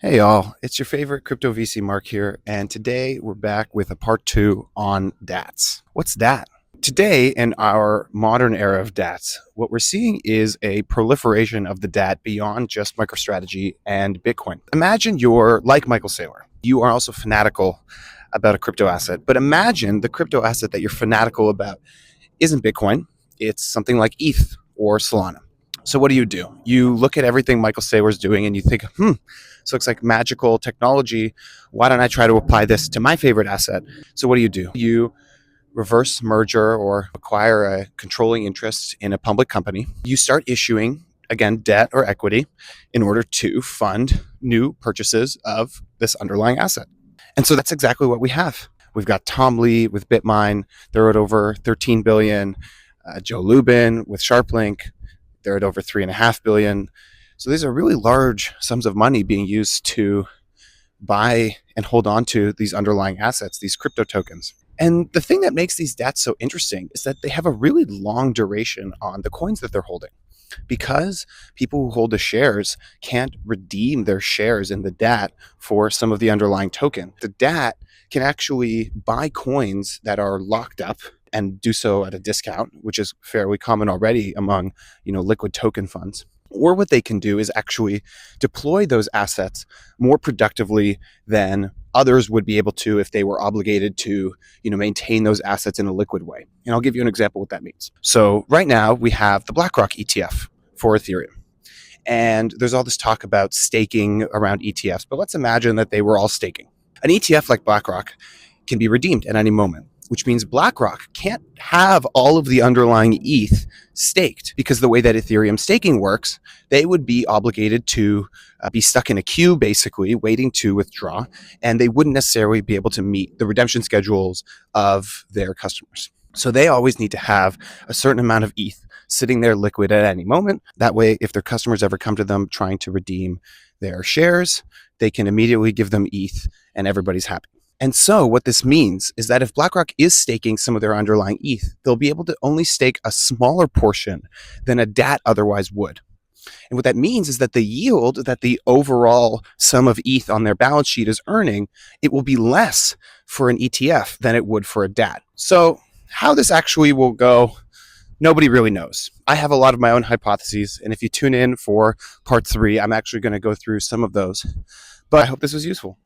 Hey y'all, it's your favorite crypto VC Mark here, and today we're back with a part two on DATs. What's that? Today, in our modern era of DATs, what we're seeing is a proliferation of the DAT beyond just MicroStrategy and Bitcoin. Imagine you're like Michael Saylor. You are also fanatical about a crypto asset, but imagine the crypto asset that you're fanatical about isn't Bitcoin, it's something like ETH or Solana. So what do? You look at everything Michael Saylor's doing and you think, this looks like magical technology. Why don't I try to apply this to my favorite asset? So what do? You reverse merger or acquire a controlling interest in a public company. You start issuing, again, debt or equity in order to fund new purchases of this underlying asset. And so that's exactly what we have. We've got Tom Lee with Bitmine. They're at over 13 billion. Joe Lubin with SharpLink. They're at over 3.5 billion. So these are really large sums of money being used to buy and hold on to these underlying assets, these crypto tokens. And the thing that makes these DATs so interesting is that they have a really long duration on the coins that they're holding. Because people who hold the shares can't redeem their shares in the DAT for some of the underlying token, the DAT can actually buy coins that are locked up and do so at a discount, which is fairly common already among, liquid token funds. Or what they can do is actually deploy those assets more productively than others would be able to if they were obligated to, maintain those assets in a liquid way. And I'll give you an example of what that means. So right now we have the BlackRock ETF for Ethereum. And there's all this talk about staking around ETFs, but let's imagine that they were all staking. An ETF like BlackRock can be redeemed at any moment, which means BlackRock can't have all of the underlying ETH staked, because the way that Ethereum staking works, they would be obligated to be stuck in a queue, basically waiting to withdraw, and they wouldn't necessarily be able to meet the redemption schedules of their customers. So they always need to have a certain amount of ETH sitting there liquid at any moment. That way, if their customers ever come to them trying to redeem their shares, they can immediately give them ETH and everybody's happy. And so what this means is that if BlackRock is staking some of their underlying ETH, they'll be able to only stake a smaller portion than a DAT otherwise would. And what that means is that the yield that the overall sum of ETH on their balance sheet is earning, it will be less for an ETF than it would for a DAT. So how this actually will go, nobody really knows. I have a lot of my own hypotheses, and if you tune in for part 3, I'm actually going to go through some of those. But I hope this was useful.